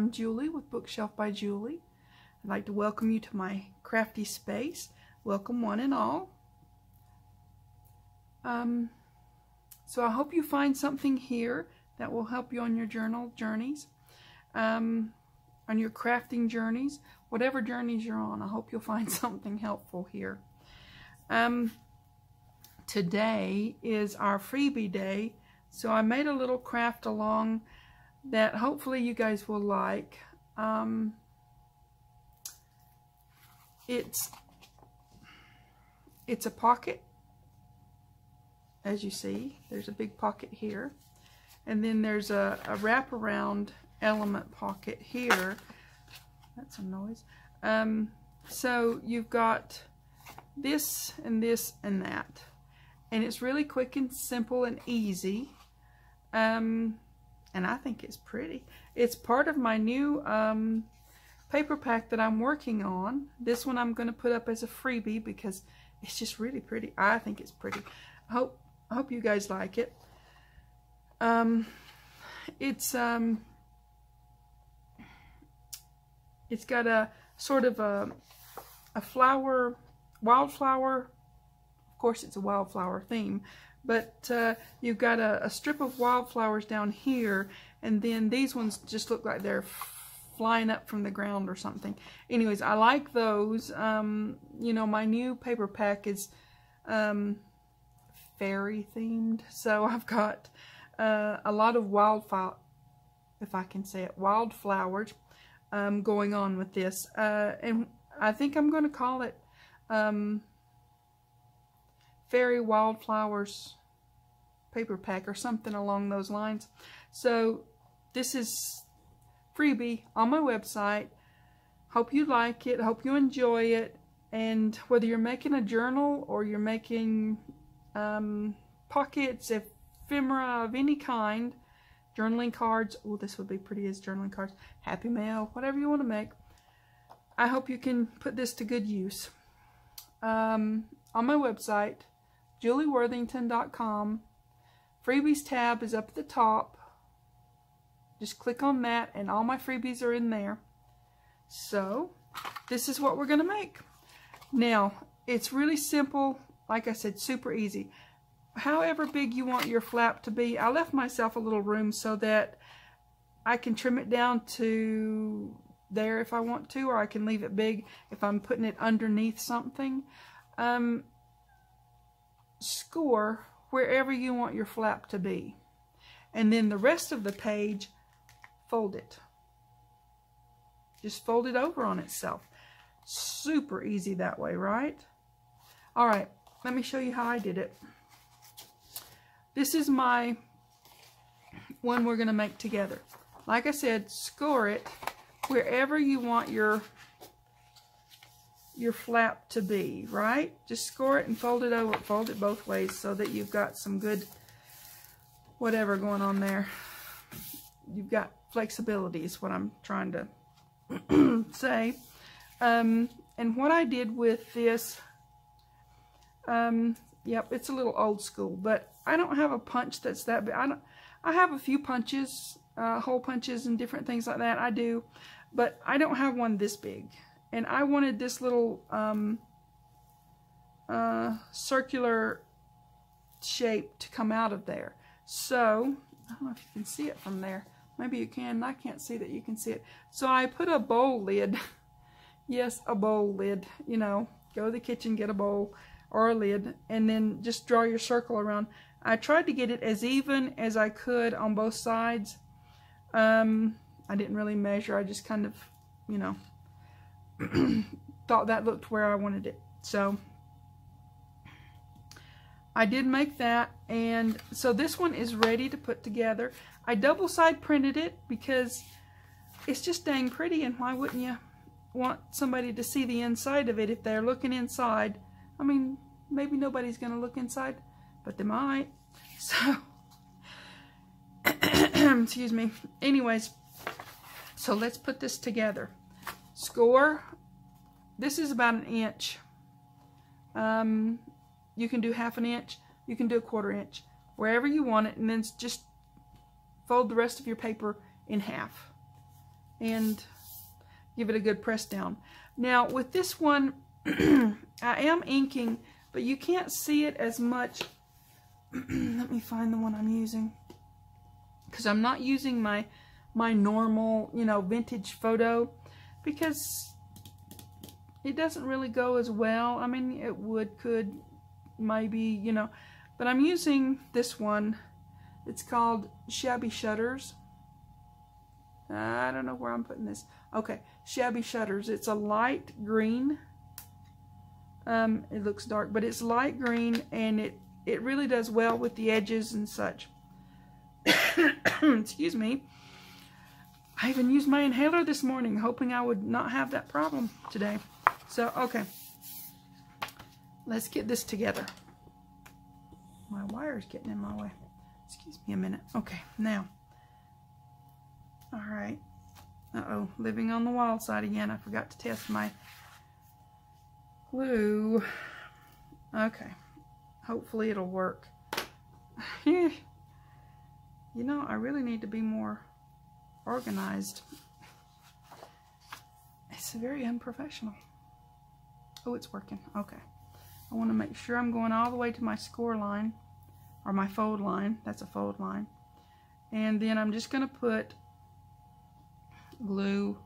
I'm Julie with Bookshelf by Julie. I'd like to welcome you to my crafty space. Welcome one and all. So I hope you find something here that will help you on your journal journeys, on your crafting journeys, whatever journeys you're on. I hope you'll find something helpful here. Today is our freebie day, so I made a little craft along that hopefully you guys will like. It's a pocket, as you see. There's a big pocket here, and then there's a wraparound element pocket here. That's some noise. So you've got this and this and that, and it's really quick and simple and easy. And I think it's pretty. It's part of my new paper pack that I'm working on. This one I'm going to put up as a freebie because it's just really pretty. I think it's pretty. I hope you guys like it. It's got a sort of a flower, wildflower. Of course, it's a wildflower theme. But you've got a strip of wildflowers down here, and then these ones just look like they're flying up from the ground or something. Anyways, I like those. You know, my new paper pack is fairy themed, so I've got a lot of wildflower, if I can say it, wildflowers going on with this, and I think I'm going to call it Fairy Wildflowers paper pack or something along those lines. So this is freebie on my website. Hope you like it. Hope you enjoy it. And whether you're making a journal or you're making pockets, ephemera of any kind, journaling cards. Oh, this would be pretty as journaling cards. Happy mail, whatever you want to make. I hope you can put this to good use. On my website, julieworthington.com. Freebies tab is up at the top. Just click on that and all my freebies are in there. So this is what we're going to make. Now, it's really simple. Like I said, super easy. However big you want your flap to be, I left myself a little room so that I can trim it down to there if I want to, or I can leave it big if I'm putting it underneath something. Score wherever you want your flap to be, and then the rest of the page, fold it. Just fold it over on itself. Super easy that way, right? All right, let me show you how I did it. This is my one we're going to make together. Like I said, score it wherever you want your flap to be, right? Just score it and fold it over, fold it both ways so that you've got some good whatever going on there. You've got flexibility is what I'm trying to say. And what I did with this, yep, it's a little old school, but I don't have a punch that's that big. I have a few punches, hole punches and different things like that. I do, but I don't have one this big. And I wanted this little circular shape to come out of there. So, I don't know if you can see it from there. Maybe you can. I can't see that you can see it. So I put a bowl lid. Yes, a bowl lid. You know, go to the kitchen, get a bowl or a lid, and then just draw your circle around. I tried to get it as even as I could on both sides. I didn't really measure. I just kind of, you know, thought that looked where I wanted it. So I did make that, and so this one is ready to put together. I double side printed it because it's just dang pretty, and why wouldn't you want somebody to see the inside of it if they're looking inside? I mean, maybe nobody's going to look inside, but they might. So excuse me. Anyways, so let's put this together. Score. This is about an inch. You can do 1/2 inch. You can do 1/4 inch. Wherever you want it. And then just fold the rest of your paper in half. and give it a good press down. Now with this one, I am inking, but you can't see it as much. Let me find the one I'm using, because I'm not using my normal, you know, vintage photo, because it doesn't really go as well. I mean, it could, maybe, you know, but I'm using this one. It's called Shabby Shutters. I don't know where I'm putting this. Okay, Shabby Shutters. It's a light green. It looks dark, but it's light green, and it really does well with the edges and such. Excuse me. I even used my inhaler this morning, hoping I would not have that problem today. So, okay. Let's get this together. My wire's getting in my way. Excuse me a minute. Okay, now. Alright. Uh-oh, living on the wild side again. I forgot to test my glue. Okay. Hopefully it'll work. You know, I really need to be more organized. It's very unprofessional. Oh, it's working. Okay. I want to make sure I'm going all the way to my score line, or my fold line. That's a fold line. And then I'm just going to put glue.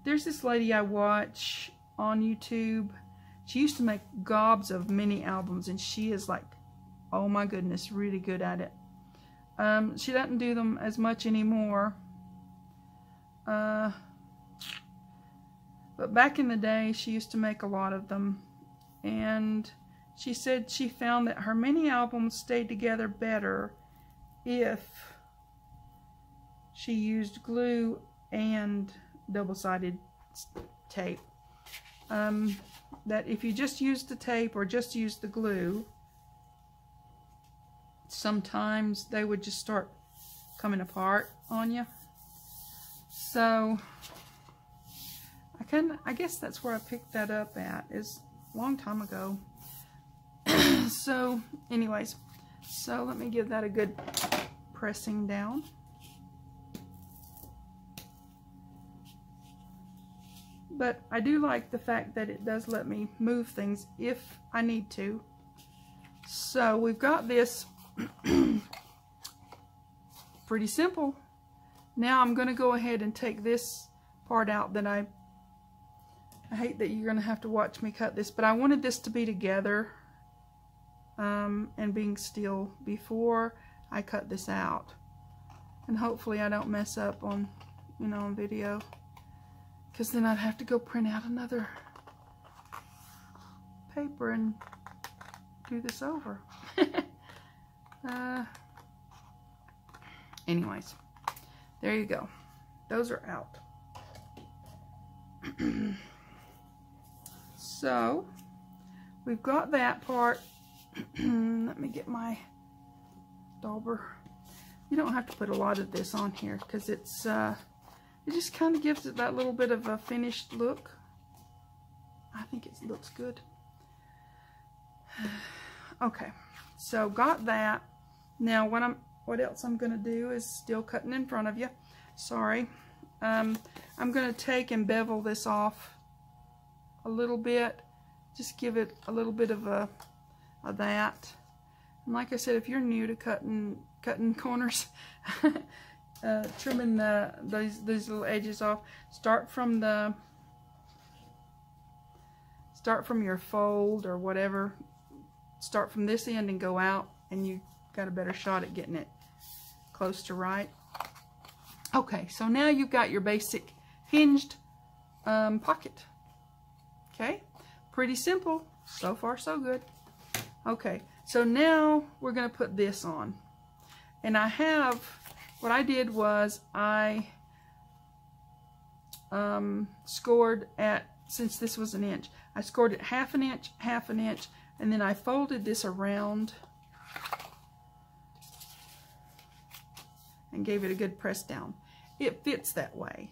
There's this lady I watch on YouTube. She used to make gobs of mini albums, and she is like, oh my goodness, really good at it. She doesn't do them as much anymore. But back in the day, she used to make a lot of them. And she said she found that her mini albums stayed together better if she used glue and double-sided tape. That if you just use the tape or just use the glue, sometimes they would just start coming apart on you. So I guess that's where I picked that up at, is a long time ago. So anyways, so let me give that a good pressing down. But I do like the fact that it does let me move things if I need to. So we've got this. Pretty simple. Now I'm going to go ahead and take this part out that I hate that you're going to have to watch me cut this, but I wanted this to be together and being still before I cut this out. And hopefully I don't mess up on, you know, on video, because then I'd have to go print out another paper and do this over. Anyways, there you go. Those are out. So we've got that part. Let me get my dauber. You don't have to put a lot of this on here, because it's it just kind of gives it that little bit of a finished look. I think it looks good. Okay, so got that. Now what else I'm going to do is still cutting in front of you. Sorry. I'm going to take and bevel this off a little bit. Just give it a little bit of that. And like I said, if you're new to cutting corners, trimming these little edges off, start from your fold or whatever. Start from this end and go out, and you got a better shot at getting it close to right. Okay, so now you've got your basic hinged pocket. Okay, pretty simple. So far, so good. Okay, so now we're going to put this on. And what I did was I scored at, since this was 1 inch, I scored it half an inch, and then I folded this around and gave it a good press down. It fits that way.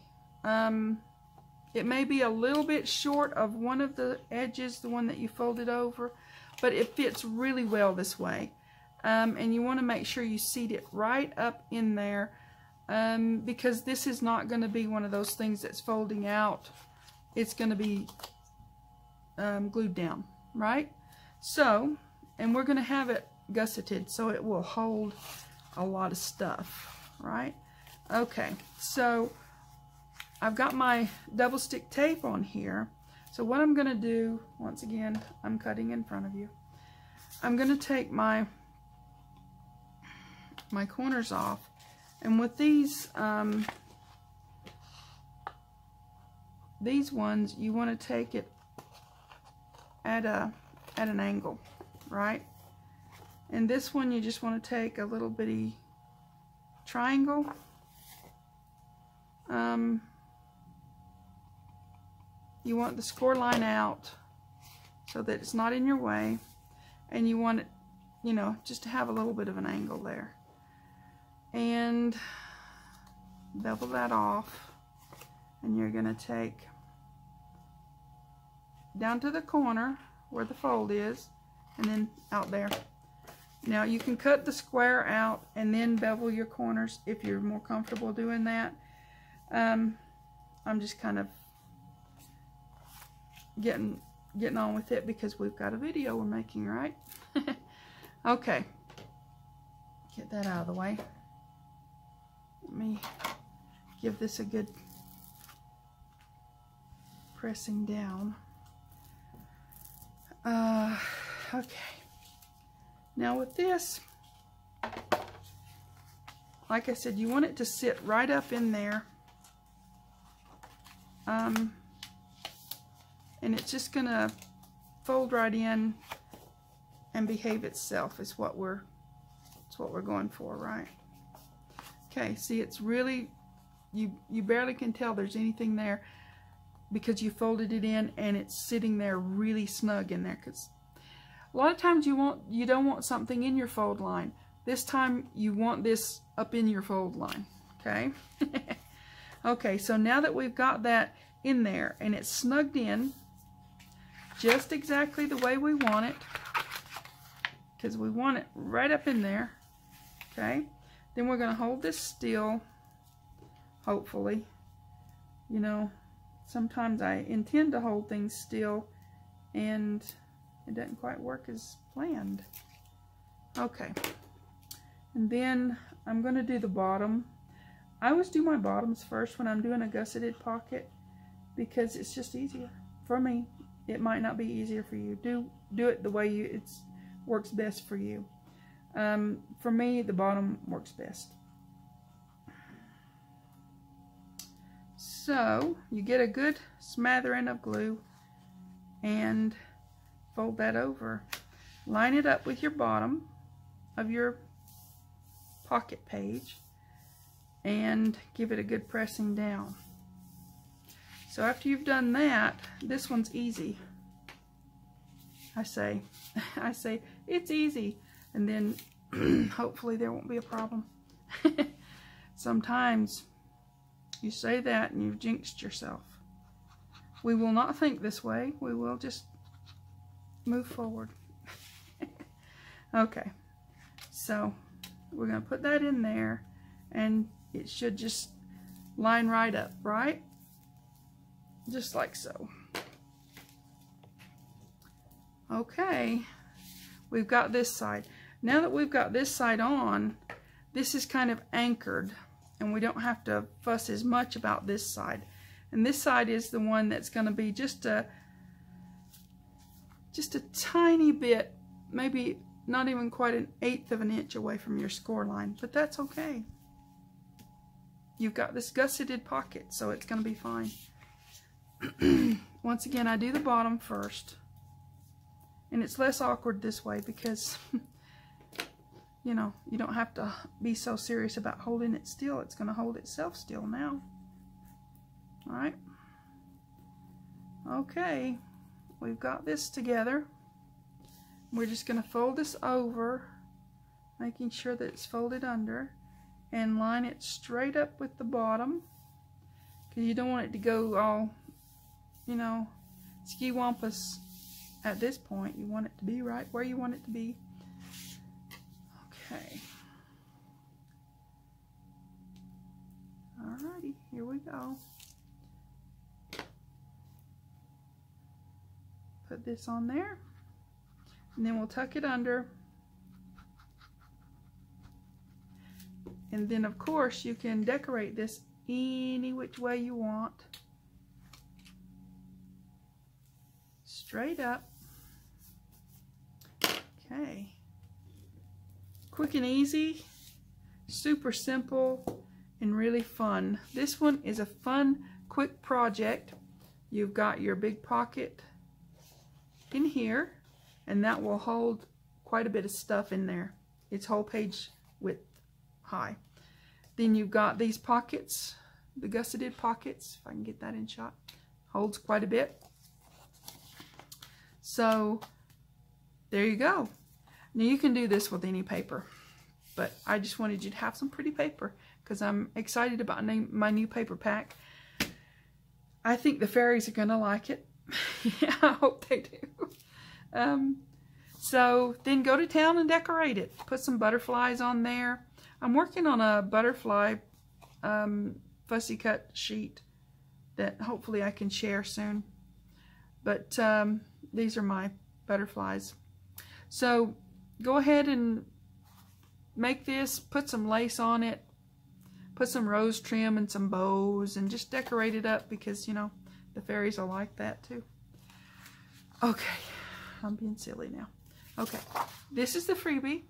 It may be a little bit short of one of the edges, the one that you folded over, but it fits really well this way. And you want to make sure you seat it right up in there. because this is not going to be one of those things that's folding out. It's going to be glued down, right? So, and we're going to have it gusseted so it will hold a lot of stuff, right? Okay, so I've got my double stick tape on here. So what I'm going to do, once again, I'm cutting in front of you. I'm going to take my corners off, and with these ones, you want to take it at an angle, right? And this one, you just want to take a little bitty triangle. You want the score line out so that it's not in your way, and you want it, you know, just to have a little bit of an angle there. And bevel that off, and you're going to take down to the corner where the fold is, and then out there. Now you can cut the square out and then bevel your corners if you're more comfortable doing that. I'm just kind of getting on with it because we've got a video we're making, right? Okay, get that out of the way. Let me give this a good pressing down. Okay, now with this, like I said, you want it to sit right up in there, and it's just gonna fold right in and behave itself. Is what we're going for, right? Okay, see, it's really, you barely can tell there's anything there because you folded it in and it's sitting there really snug in there. Because a lot of times you don't want something in your fold line. This time you want this up in your fold line, okay? Okay, so now that we've got that in there and it's snugged in just exactly the way we want it, because we want it right up in there, okay? Then we're going to hold this still, hopefully. You know, sometimes I intend to hold things still and it doesn't quite work as planned. Okay, and then I'm going to do the bottom. I always do my bottoms first when I'm doing a gusseted pocket because it's just easier for me. It might not be easier for you. Do it the way it works best for you. For me, the bottom works best. So you get a good smattering of glue and fold that over. Line it up with your bottom of your pocket page and give it a good pressing down. So after you've done that, this one's easy. I say it's easy, and then hopefully there won't be a problem. Sometimes you say that and you've jinxed yourself. We will not think this way. We will just move forward. Okay, so we're going to put that in there, and it should just line right up, right? Just like so. Okay, we've got this side. Now that we've got this side on, this is kind of anchored, and we don't have to fuss as much about this side. And this side is the one that's going to be just a tiny bit, maybe not even quite 1/8 of an inch away from your score line, but that's okay. You've got this gusseted pocket, so it's going to be fine. Once again, I do the bottom first, and it's less awkward this way because you know, you don't have to be so serious about holding it still. It's going to hold itself still now. All right. Okay, we've got this together. We're just going to fold this over, making sure that it's folded under, and line it straight up with the bottom, because you don't want it to go all, you know, ski-wampus at this point. You want it to be right where you want it to be. Okay. see. Here we go. Put this on there. And then we'll tuck it under. And then of course you can decorate this any which way you want. Straight up. Okay. Quick and easy, super simple, and really fun. This one is a fun, quick project. You've got your big pocket in here, and that will hold quite a bit of stuff in there. It's whole page width high. Then you've got these pockets, the gusseted pockets, if I can get that in shot. Holds quite a bit. So there you go. Now you can do this with any paper, but I just wanted you to have some pretty paper because I'm excited about my new paper pack. I think the fairies are going to like it. Yeah, I hope they do. So then go to town and decorate it. Put some butterflies on there. I'm working on a butterfly fussy cut sheet that hopefully I can share soon. But these are my butterflies. So go ahead and make this, put some lace on it, put some rose trim and some bows, and just decorate it up because, you know, the fairies will like that too. Okay, I'm being silly now. Okay, this is the freebie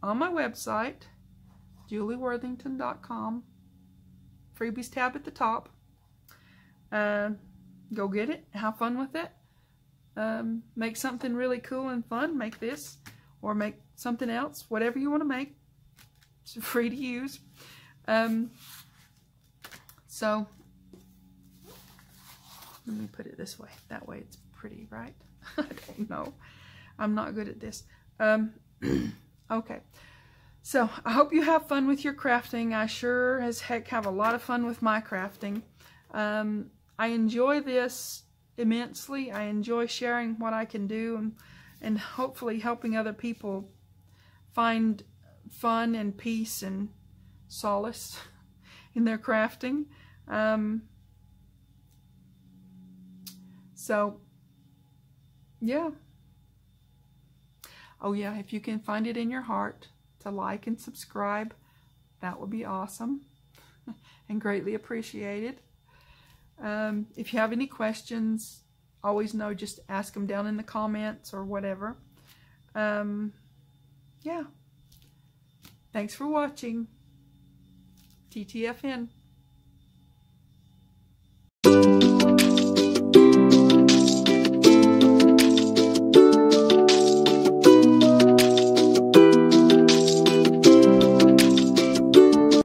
on my website, julieworthington.com. Freebies tab at the top. Go get it, have fun with it. Make something really cool and fun. Make this or make something else, whatever you want to make. It's free to use. So let me put it this way. That way it's pretty, right? I don't know. I'm not good at this. Okay. So I hope you have fun with your crafting. I sure as heck have a lot of fun with my crafting. I enjoy this immensely. I enjoy sharing what I can do and hopefully helping other people find fun and peace and solace in their crafting. So yeah. Oh yeah, if you can find it in your heart to like and subscribe, that would be awesome and greatly appreciated. If you have any questions, always know just ask them down in the comments or whatever. Yeah. Thanks for watching. TTFN.